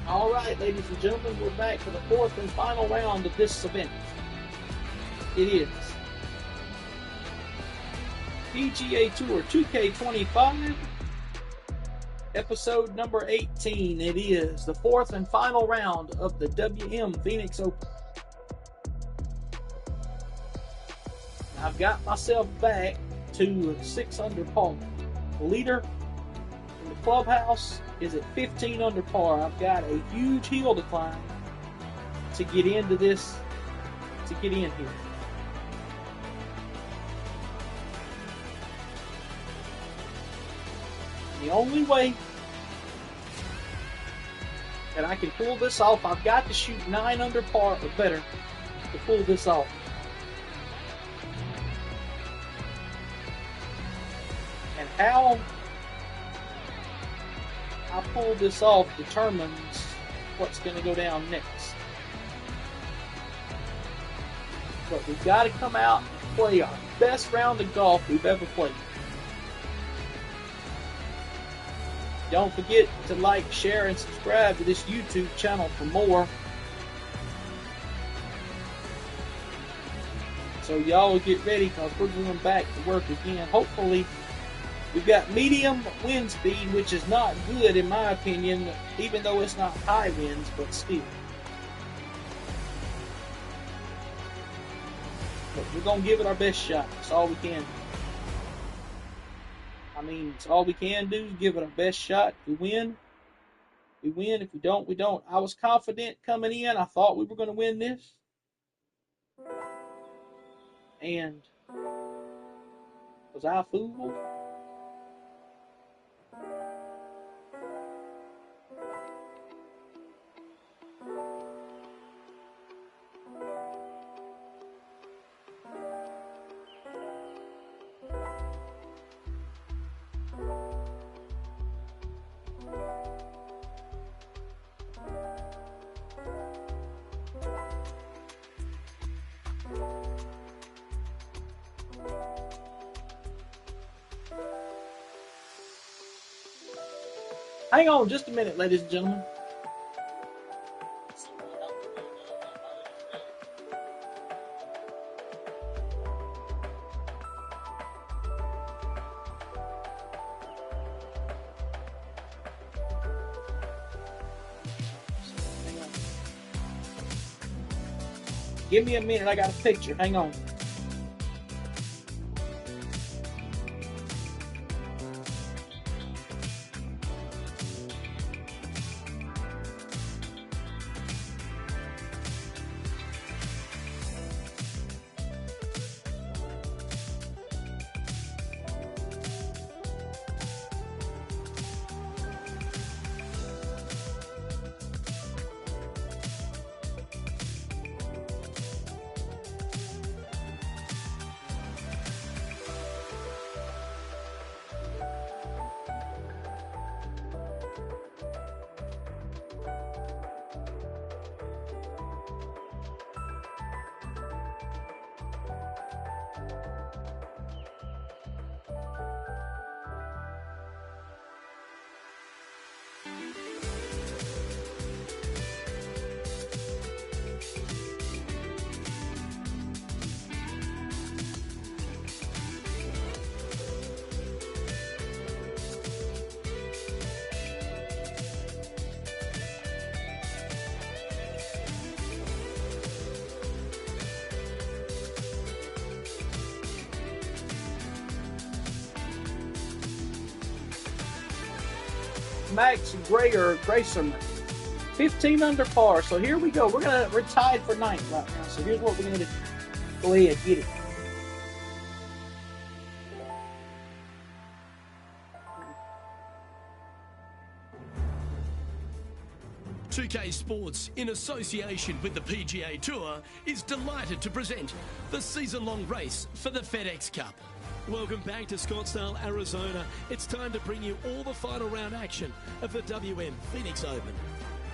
All right, ladies and gentlemen, we're back for the fourth and final round of this event. It is PGA Tour 2K25, episode number 18. It is the fourth and final round of the WM Phoenix Open. I've got myself back to 6 under par. The leader in the clubhouse is at 15 under par. I've got a huge hill to climb to get into this, to get in here. The only way that I can pull this off, I've got to shoot 9 under par or better to pull this off. And how I pull this off determines what's going to go down next. But we've got to come out and play our best round of golf we've ever played. Don't forget to like, share, and subscribe to this YouTube channel for more. So y'all will get ready because we're going back to work again. Hopefully, we've got medium wind speed, which is not good in my opinion, even though it's not high winds, but still. But we're going to give it our best shot. That's all we can do. I mean, it's all we can do is give it our best shot. If we win, we win. If we don't, we don't. I was confident coming in. I thought we were going to win this. And was I fooled? Hang on just a minute, ladies and gentlemen. Give me a minute, I got a picture. Hang on. Max Grayson, 15 under par. So here we go. We're tied for ninth right now. So here's what we're gonna do. Go ahead, get it. .2K Sports, in association with the PGA Tour, is delighted to present the season-long race for the FedEx Cup. Welcome back to Scottsdale, Arizona. It's time to bring you all the final round action of the WM Phoenix Open.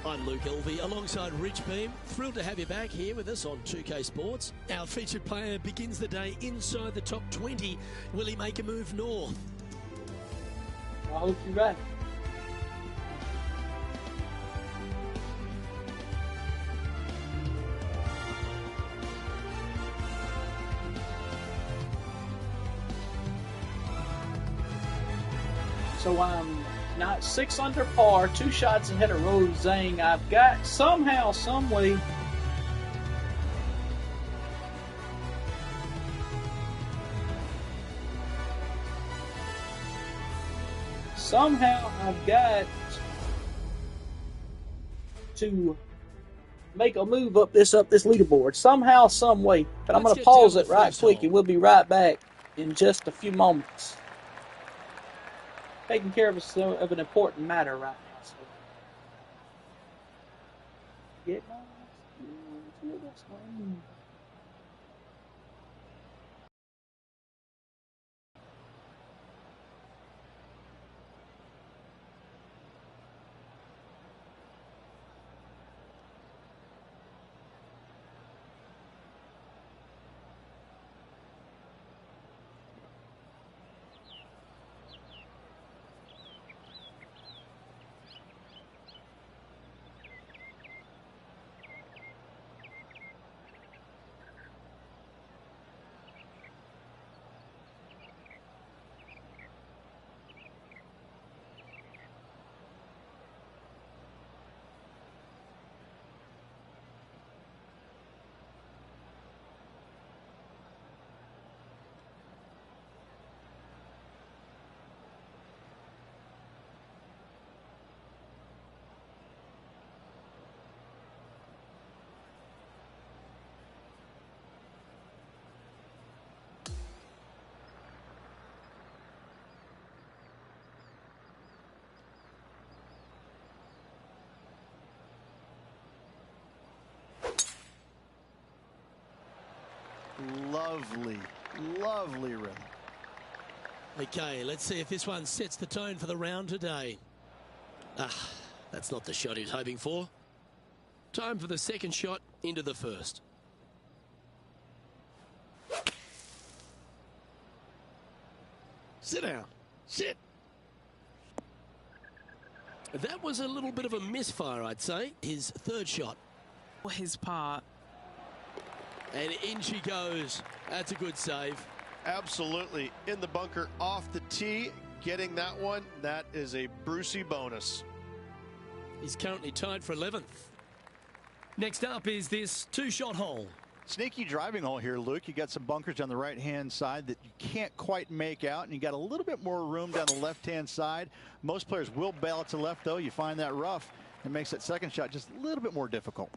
I'm Luke Elvey alongside Rich Beam. Thrilled to have you back here with us on 2K Sports. Our featured player begins the day inside the top 20. Will he make a move north? I hope you're right. So I'm not 6 under par, 2 shots ahead of Rose Zhang. I've got somehow, some way, I've got to make a move up this leaderboard. Somehow, some way. But I'm going to pause it right quick, and we'll be right back in just a few moments. Taking care of an important matter right now. So get on this one. Lovely, lovely rhythm. Okay, let's see if this one sets the tone for the round today. That's not the shot he was hoping for. Time for the second shot into the first. Sit down. Sit. That was a little bit of a misfire, I'd say. His third shot. For his part. And in she goes. That's a good save. Absolutely. In the bunker off the tee, getting that one, that is a Brucey bonus. He's currently tied for 11th. Next up is this 2-shot hole. Sneaky driving hole here, Luke. You got some bunkers on the right-hand side that you can't quite make out, and you got a little bit more room down the left-hand side. Most players will bail it to left, though. You find that rough. It makes that second shot just a little bit more difficult.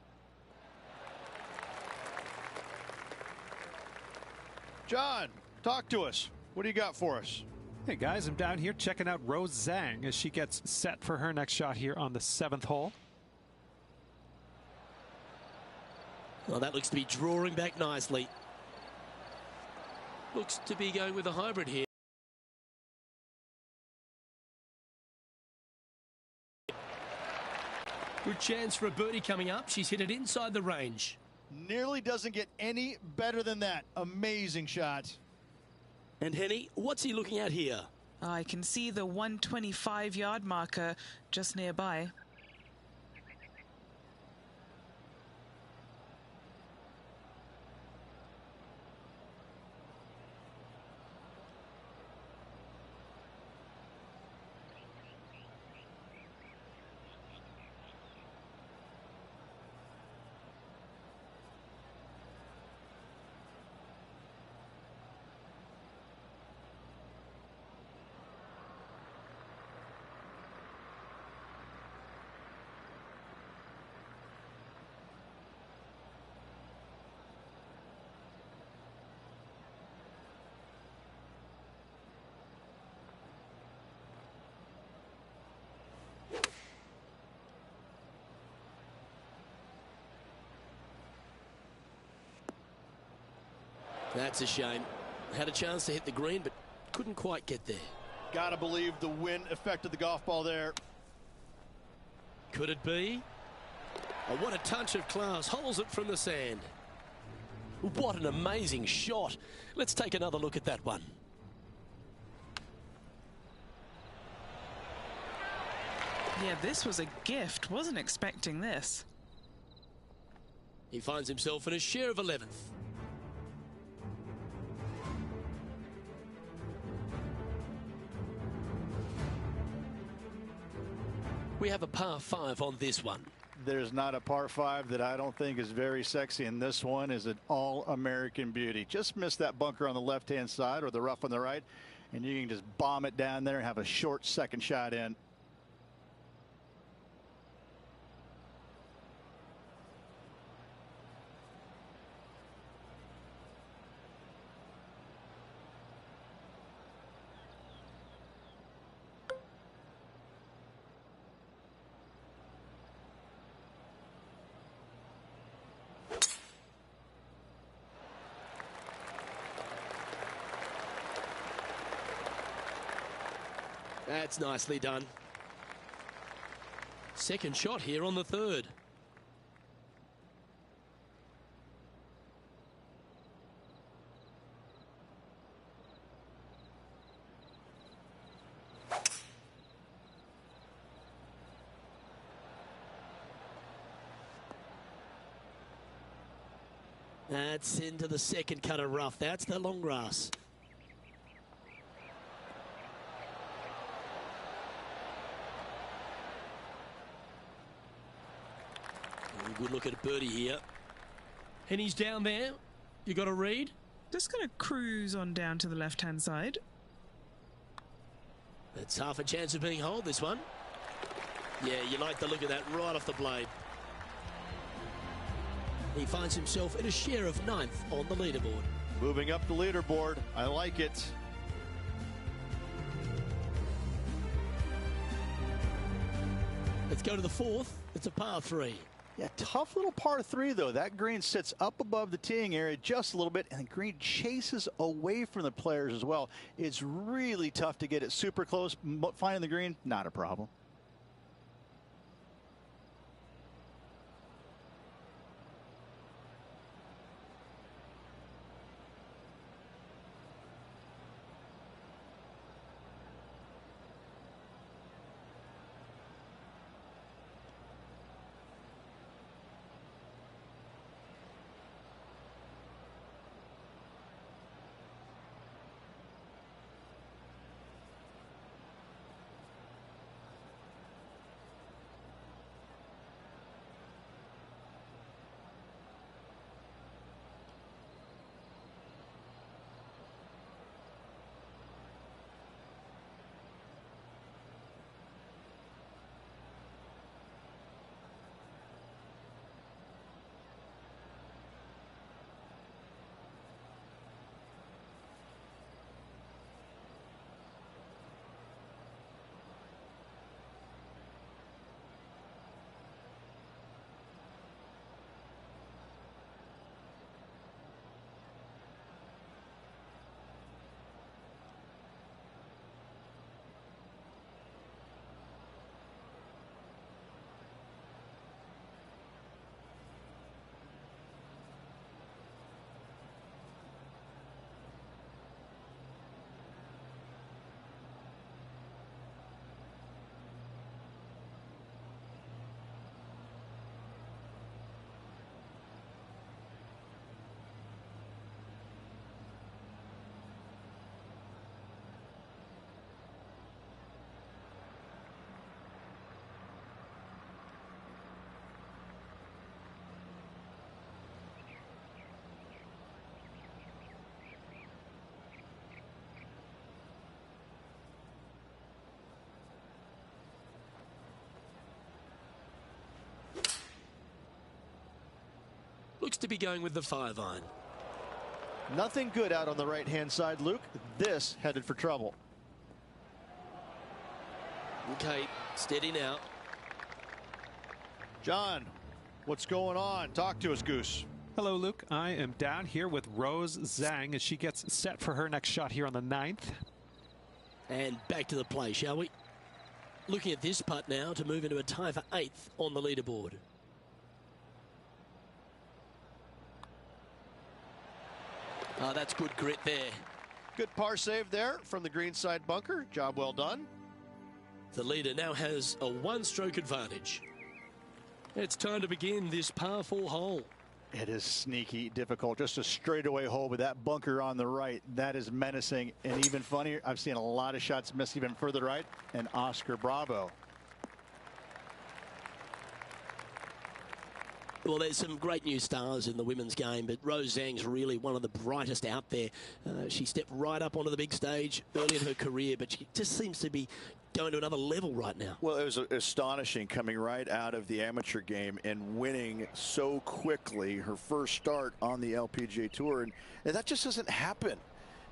John, talk to us. What do you got for us? Hey guys, I'm down here checking out Rose Zhang as she gets set for her next shot here on the 7th hole. Well, that looks to be drawing back nicely. Looks to be going with a hybrid here. Good chance for a birdie coming up. She's hit it inside the range. Nearly doesn't get any better than that. Amazing shot. And Henny, what's he looking at here? I can see the 125-yard marker just nearby. That's a shame. Had a chance to hit the green, but couldn't quite get there. Gotta believe the wind affected the golf ball there. Could it be? Oh, what a touch of class. Holds it from the sand. What an amazing shot. Let's take another look at that one. Yeah, this was a gift. Wasn't expecting this. He finds himself in a share of 11th. We have a par 5 on this one. There's not a par 5 that I don't think is very sexy, and this one is an all-American beauty. Just miss that bunker on the left-hand side or the rough on the right, and you can just bomb it down there and have a short second shot in. That's nicely done. Second shot here on the third. That's into the second cut of rough. That's the long grass. Good look at birdie here. And he's down there. You got a read? Just going to cruise on down to the left-hand side. That's half a chance of being holed, this one. Yeah, you like the look of that right off the blade. He finds himself in a share of 9th on the leaderboard. Moving up the leaderboard. I like it. Let's go to the 4th. It's a par 3. Yeah, tough little par 3, though. That green sits up above the teeing area just a little bit, and the green chases away from the players as well. It's really tough to get it super close. Finding the green, not a problem. Looks to be going with the 5-iron. Nothing good out on the right-hand side, Luke. This headed for trouble. Okay, steady now. John, what's going on? Talk to us, Goose. Hello, Luke. I am down here with Rose Zhang as she gets set for her next shot here on the 9th. And back to the play, shall we? Looking at this putt now to move into a tie for 8th on the leaderboard. Oh, that's good grit there. Good par save there from the greenside bunker. Job well done. The leader now has a 1-stroke advantage. It's time to begin this par 4 hole. It is sneaky difficult. Just a straightaway hole with that bunker on the right. That is menacing. And even funnier, I've seen a lot of shots miss even further right. And Oscar Bravo. Well, there's some great new stars in the women's game, but Rose Zhang's really one of the brightest out there. She stepped right up onto the big stage early in her career, but she just seems to be going to another level right now. Well, it was astonishing coming right out of the amateur game and winning so quickly her first start on the LPGA Tour, and that just doesn't happen.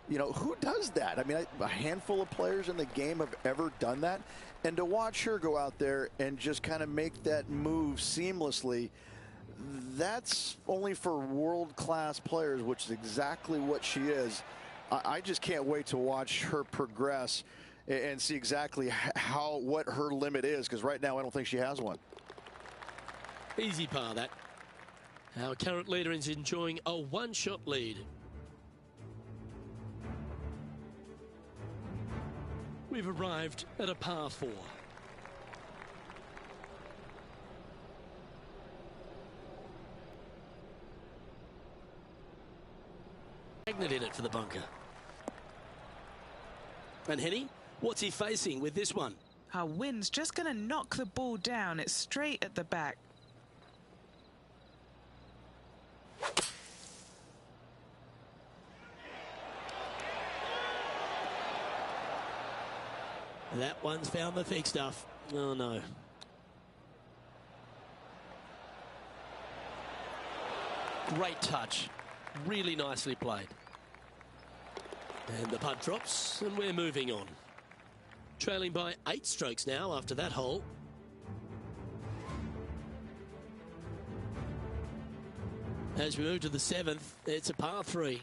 You know, who does that? I mean, a handful of players in the game have ever done that, and to watch her go out there and just kind of make that move seamlessly, that's only for world-class players, which is exactly what she is. I just can't wait to watch her progress and see exactly what her limit is, because right now I don't think she has one. Easy par, that. Our current leader is enjoying a one-shot lead. We've arrived at a par 4. Magnet in it for the bunker. And Henny, what's he facing with this one? Our wind's just going to knock the ball down. It's straight at the back. That one's found the thick stuff. Oh, no. Great touch. Really nicely played. And the putt drops, and we're moving on. Trailing by 8 strokes now after that hole. As we move to the 7th, it's a par 3.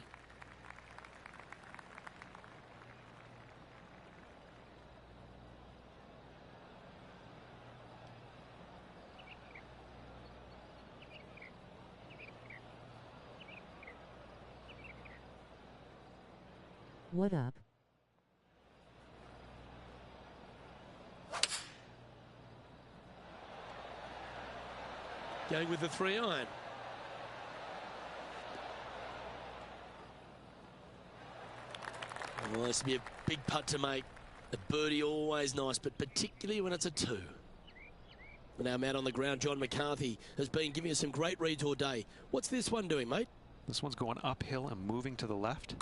What up? Going with the 3-iron. Well, this will be a big putt to make. A birdie always nice, but particularly when it's a 2. And our man on the ground, John McCarthy, has been giving us some great reads all day. What's this one doing, mate? This one's going uphill and moving to the left.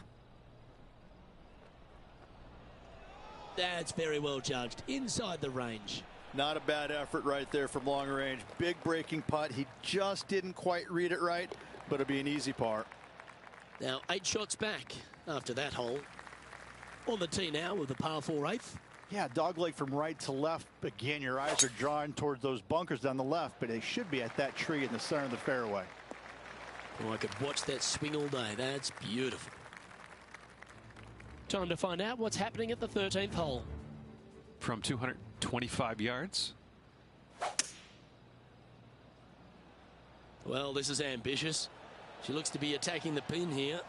That's very well judged. Inside the range. Not a bad effort right there from long range. Big breaking putt. He just didn't quite read it right, but it'll be an easy par. Now 8 shots back after that hole. On the tee now with the par 4 8th. Yeah, dogleg from right to left. Again, your eyes are drawn towards those bunkers down the left, but they should be at that tree in the center of the fairway. Oh, I could watch that swing all day. That's beautiful. Time to find out what's happening at the 13th hole. From 225 yards. Well, this is ambitious. She looks to be attacking the pin here.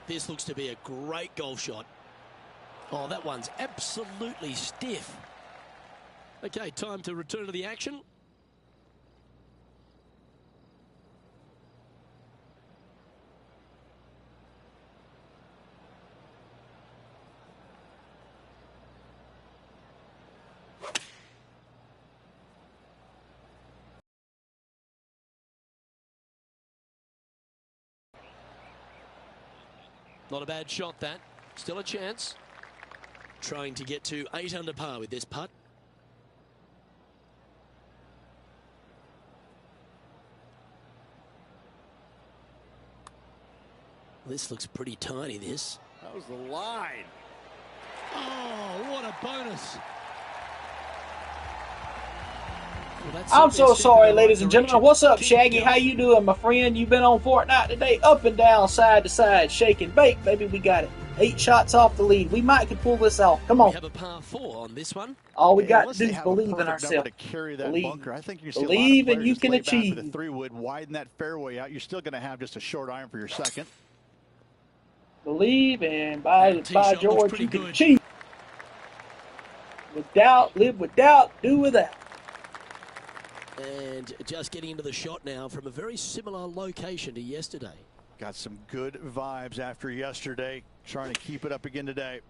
This looks to be a great golf shot. Oh, that one's absolutely stiff. Okay, time to return to the action. Not a bad shot, that. Still a chance. Trying to get to 8 under par with this putt. This looks pretty tiny, this. That was the line. Oh, what a bonus. Well, I'm so sorry, ladies and gentlemen. What's up, Shaggy? How you doing, my friend? You been on Fortnite today? Up and down, side to side, shake and bake. Baby, we got it. 8 shots off the lead. We might could pull this off. Come on. We have a par 4 on this one. All we got to do is believe in ourselves. Believe. I think you can see believe a lot of and you can achieve. The 3-wood, widen that fairway out. You're still going to have just a short iron for your second. Believe and by George, you can achieve. Without, live without, do without. And just getting into the shot now from a very similar location to yesterday. Got some good vibes after yesterday. Trying to keep it up again today.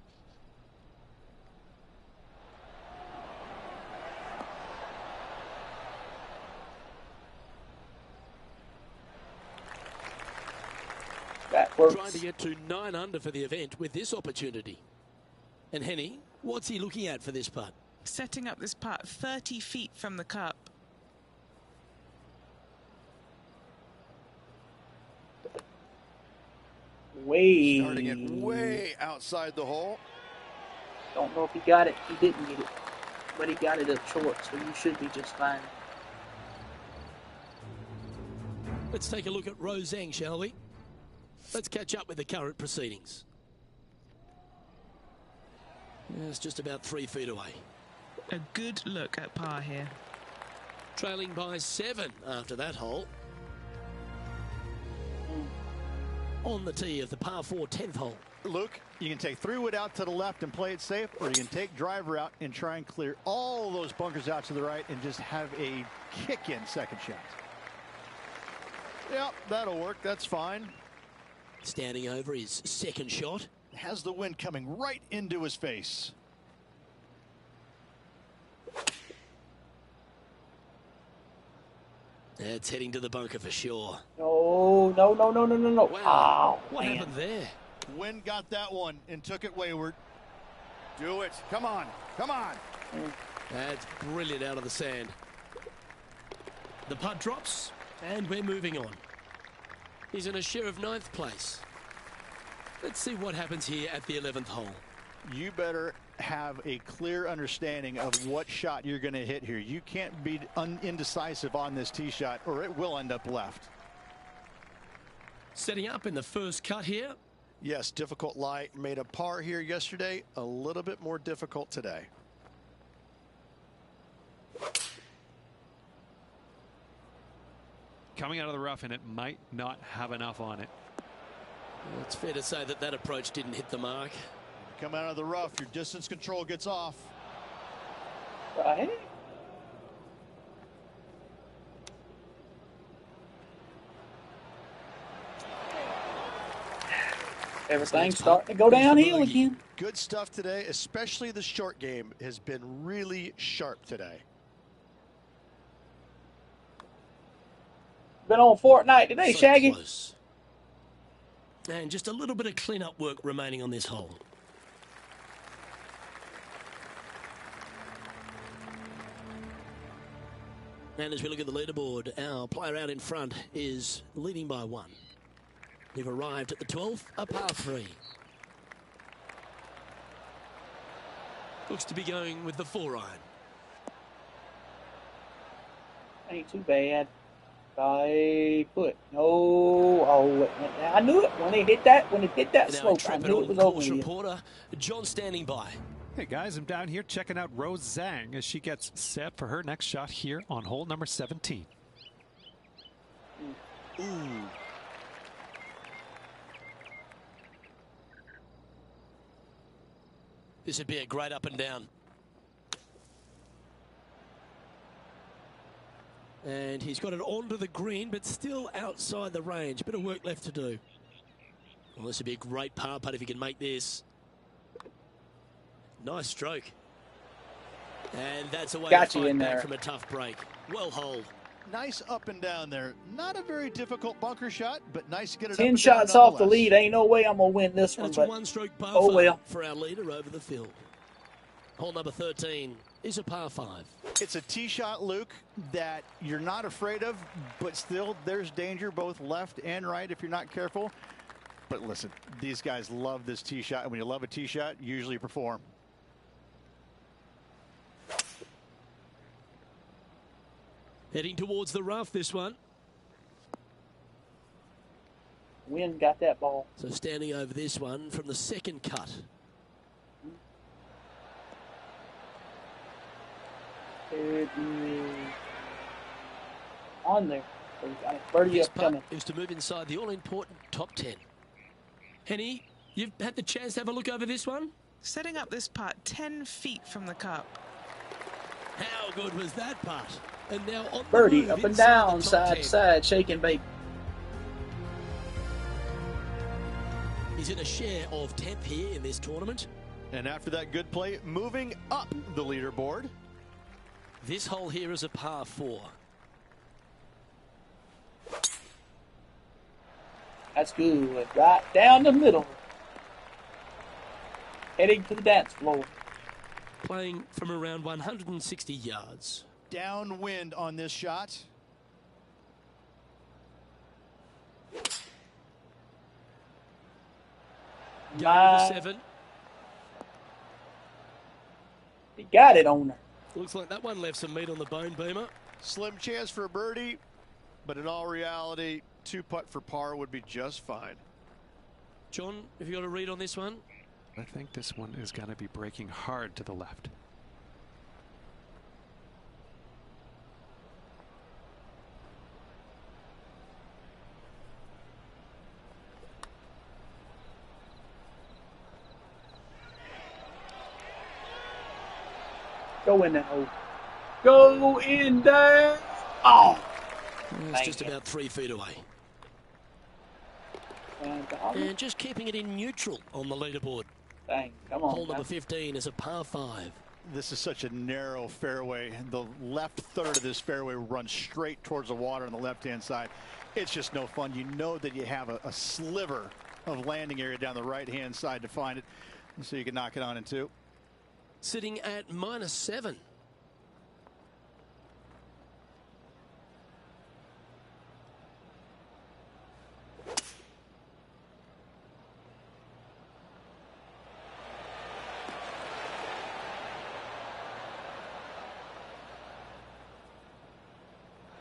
works. Trying to get to 9 under for the event with this opportunity. And Henny, what's he looking at for this putt? Setting up this putt 30 feet from the cup. Starting it way outside the hole. Don't know if he got it. He didn't get it. But he got it up short, so you should be just fine. Let's take a look at Rose Zhang, shall we? Let's catch up with the current proceedings. It's just about 3 feet away. A good look at par here. Trailing by 7 after that hole. On the tee of the par 4 10th hole. Luke, you can take 3-wood out to the left and play it safe, or you can take driver out and try and clear all those bunkers out to the right and just have a kick-in second shot. Yep, that'll work. That's fine. Standing over his second shot. Has the wind coming right into his face. It's heading to the bunker for sure. No. Wow. Oh, what man. happened there? Wind got that one and took it wayward. Do it. Come on. Come on. That's brilliant out of the sand. The putt drops, and we're moving on. He's in a share of 9th place. Let's see what happens here at the 11th hole. You better have a clear understanding of what shot you're going to hit here. You can't be indecisive on this tee shot, or it will end up left. Setting up in the first cut here. Yes, difficult lie. Made a par here yesterday. A little bit more difficult today. Coming out of the rough, and it might not have enough on it. Well, it's fair to say that that approach didn't hit the mark. Come out of the rough, your distance control gets off. Right. Everything's starting to go downhill again. Good stuff today, especially the short game has been really sharp today. Been on Fortnite today, So Shaggy. close. And just a little bit of clean-up work remaining on this hole. And as we look at the leaderboard, our player out in front is leading by 1. They've arrived at the 12th, a par 3. Looks to be going with the 4-iron. Ain't too bad. I put no. Oh, I knew it when it hit that. When it hit that Now slope, I knew it was over. course reporter John standing by. Hey guys, I'm down here checking out Rose Zhang as she gets set for her next shot here on hole number 17. Ooh. This would be a great up and down. And he's got it onto the green, but still outside the range. Bit of work left to do. Well, this would be a great par putt if he can make this. Nice stroke. And that's a way Got to you fight in back there. from a tough break. Well holed. Nice up and down there. Not a very difficult bunker shot, but nice to get it 10 up and shots down off the nonetheless. lead. Ain't no way I'm gonna win this And one. it's But a one-stroke buffer oh well. for our leader over the field. Hole number 13 is a par 5. It's a tee shot, Luke, that you're not afraid of, but still there's danger both left and right if you're not careful. But listen, these guys love this tee shot, and when you love a tee shot, you usually perform. Heading towards the rough, this one. Wind got that ball. So standing over this one from the second cut. It is on there. So we got a birdie This upcoming. putt is to move inside the all-important top 10. Henny, you've had the chance to have a look over this one? Setting up this putt 10 feet from the cup. How good was that putt? And now on the Birdie move up and inside down, the top side 10. to side, shaking baby. He's in a share of 10th here in this tournament. And after that good play, moving up the leaderboard. This hole here is a par 4. That's good. Right down the middle. Heading to the dance floor. Playing from around 160 yards. Downwind on this shot. Going for 7. He got it on her. Looks like that one left some meat on the bone, Beamer. Slim chance for a birdie, but in all reality, 2-putt for par would be just fine. John, have you got a read on this one? I think this one is going to be breaking hard to the left. Go in that hole. Go in there. Oh. It's just about 3 feet away. And just keeping it in neutral on the leaderboard. Dang, come on. Hole number 15 is a par 5. This is such a narrow fairway. The left third of this fairway runs straight towards the water on the left-hand side. It's just no fun. You know that you have a sliver of landing area down the right-hand side to find it, so you can knock it on in 2. Sitting at -7.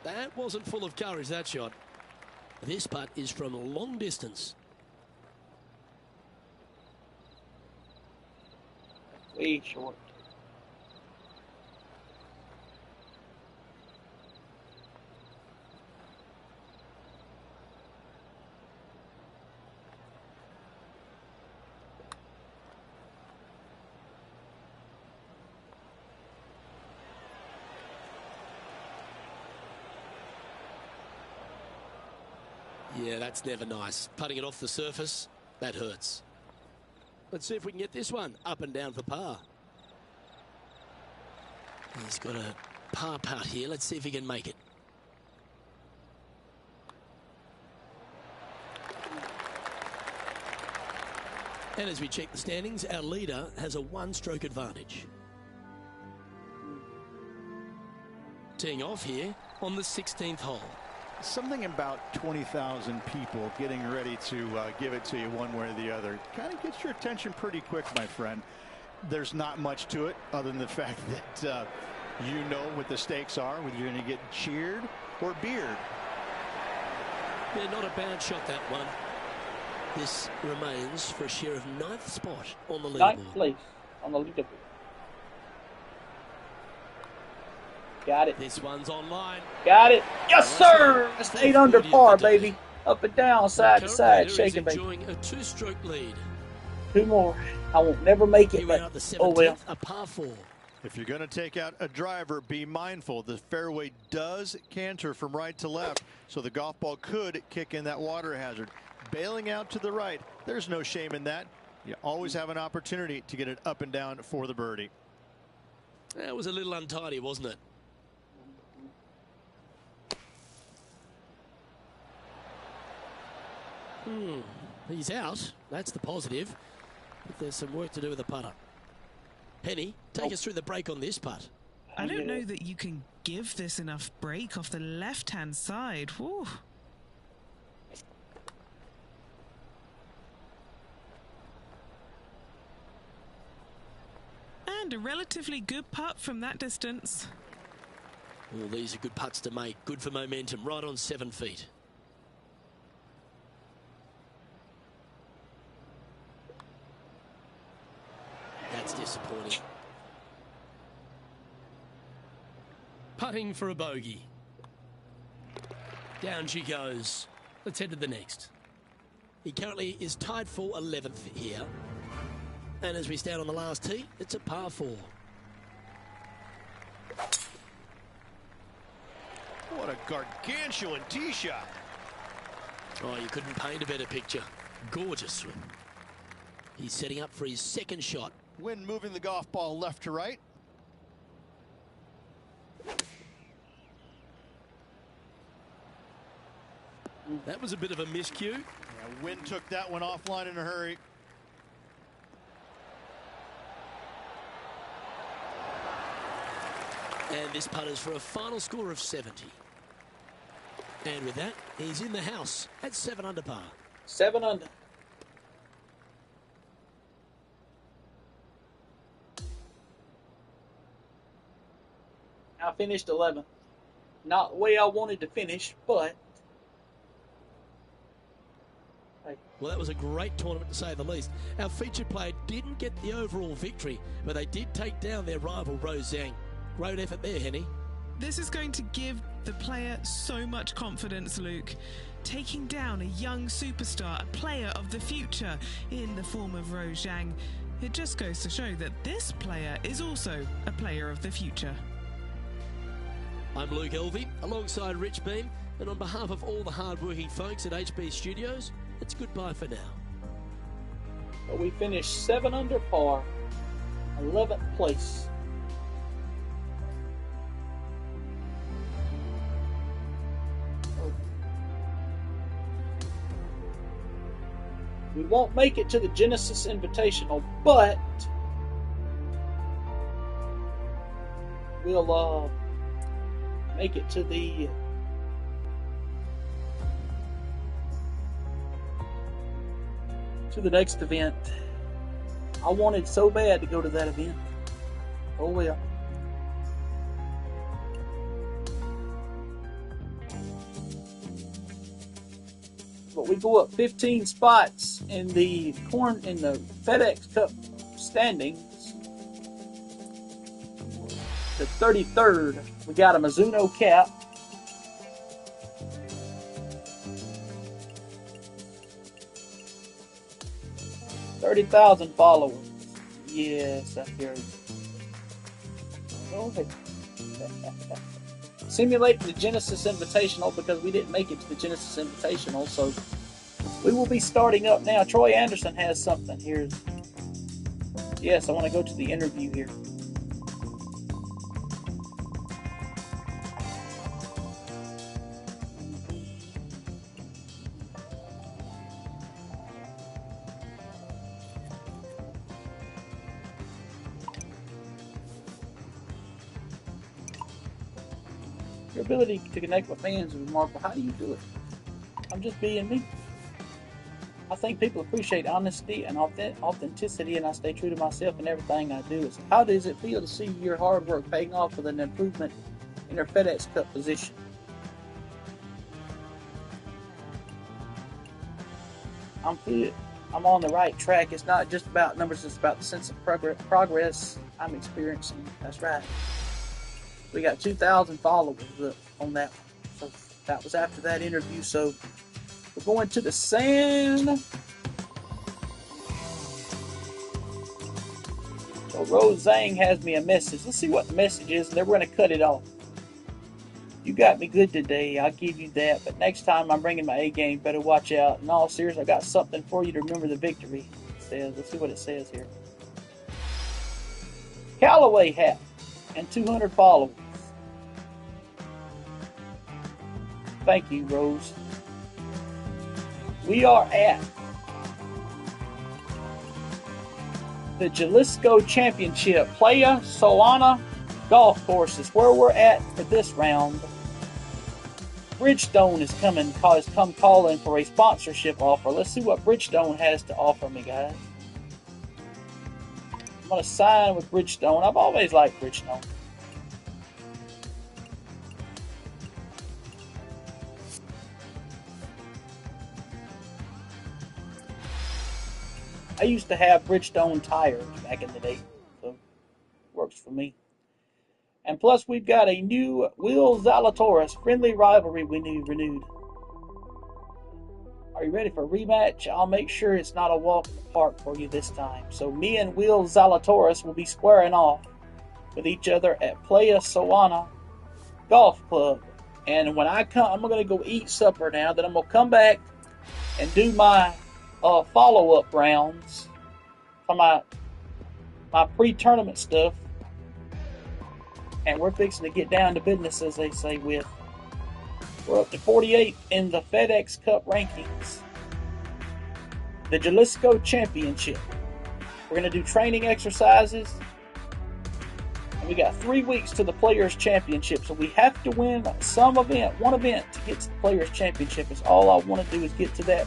That wasn't full of courage, that shot. This putt is from long distance. Way short. Yeah, that's never nice. Putting it off the surface, that hurts. Let's see if we can get this one up and down for par. He's got a par putt here. Let's see if he can make it. And as we check the standings, our leader has a 1-stroke advantage. Teeing off here on the 16th hole. Something about 20,000 people getting ready to give it to you one way or the other kind of gets your attention pretty quick, my friend. There's not much to it other than the fact that you know what the stakes are, whether you're going to get cheered or beered. Yeah, not a bad shot, that one. This remains for a share of 9th spot on the leaderboard. 9th place on the leaderboard. Got it. This one's online. Got it. Yes, sir. That's 8 under par, baby. Up and down, side to side, shaking, baby. Enjoying a 2-stroke lead. 2 more. I won't never make it, but oh well. A par 4. If you're going to take out a driver, be mindful. The fairway does canter from right to left, so the golf ball could kick in that water hazard. Bailing out to the right, there's no shame in that. You always have an opportunity to get it up and down for the birdie. That was a little untidy, wasn't it? He's out. That's the positive. But there's some work to do with the putter. Penny, take us through the break on this putt. I don't know that you can give this enough break off the left-hand side. Whew. And a relatively good putt from that distance. Well, these are good putts to make. Good for momentum. Right on 7 feet. That's disappointing. Putting for a bogey. Down she goes. Let's head to the next. He currently is tied for 11th here. And as we stand on the last tee, it's a par 4. What a gargantuan tee shot. Oh, you couldn't paint a better picture. Gorgeous swing. He's setting up for his second shot. Wind moving the golf ball left to right. That was a bit of a miscue. Yeah, Wynn took that one offline in a hurry. And this putt is for a final score of 70. And with that, he's in the house at 7 under par. 7 under. I finished 11th. Not the way I wanted to finish, but hey. Well, that was a great tournament to say the least. Our featured player didn't get the overall victory, but they did take down their rival Rose Zhang. Great effort there, Henny. This is going to give the player so much confidence, Luke. Taking down a young superstar, a player of the future in the form of Rose Zhang. It just goes to show that this player is also a player of the future. I'm Luke Elvey, alongside Rich Beam, and on behalf of all the hard-working folks at HB Studios, it's goodbye for now. But we finished 7 under par, 11th place. We won't make it to the Genesis Invitational, but we'll make it to the next event. I wanted so bad to go to that event. Oh well. But we go up 15 spots in the FedEx Cup standings. The 33rd, we got a Mizuno cap. $30,000 followers. Yes, I hear you. Okay. Simulating the Genesis Invitational because we didn't make it to the Genesis Invitational, so we will be starting up now. Troy Anderson has something here. Yes, I want to go to the interview here. Your ability to connect with fans is remarkable. How do you do it? I'm just being me. I think people appreciate honesty and authenticity, and I stay true to myself in everything I do. So how does it feel to see your hard work paying off with an improvement in your FedEx Cup position? I'm good. I'm on the right track. It's not just about numbers, it's about the sense of progress I'm experiencing. That's right. We got 2,000 followers on that one. So that was after that interview. So we're going to the sand. So Rose Zhang has me a message. Let's see what the message is, and then we're going to cut it off. You got me good today. I'll give you that. But next time I'm bringing my A game. Better watch out. In all seriousness, I got something for you to remember the victory. It says. Let's see what it says here. Callaway hat. And 200 followers. Thank you, Rose. We are at the Jalisco Championship Playa Solana Golf Course is where we're at for this round. Bridgestone is come calling for a sponsorship offer. Let's see what Bridgestone has to offer me, guys. I'm going to sign with Bridgestone. I've always liked Bridgestone. I used to have Bridgestone tires back in the day, so it works for me. And plus, we've got a new Will Zalatoris friendly rivalry we need renewed. Are you ready for a rematch? I'll make sure it's not a walk in the park for you this time. So me and Will Zalatoris will be squaring off with each other at Playa Solana Golf Club. And when I come, I'm going to go eat supper now. Then I'm going to come back and do my follow-up rounds for my pre-tournament stuff. And we're fixing to get down to business, as they say, with We're up to 48th in the FedEx Cup rankings. The Jalisco Championship. We're going to do training exercises. And we got 3 weeks to the Players' Championship. So we have to win one event to get to the Players' Championship. It's all I want to do is get to that.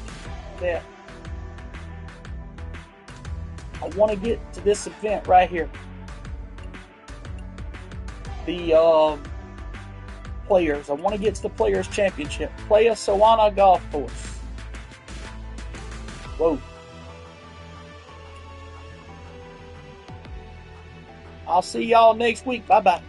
I want to get to this event right here. The Players. I want to get to the Players' Championship. Playa Sawana Golf Course. Whoa. I'll see y'all next week. Bye-bye.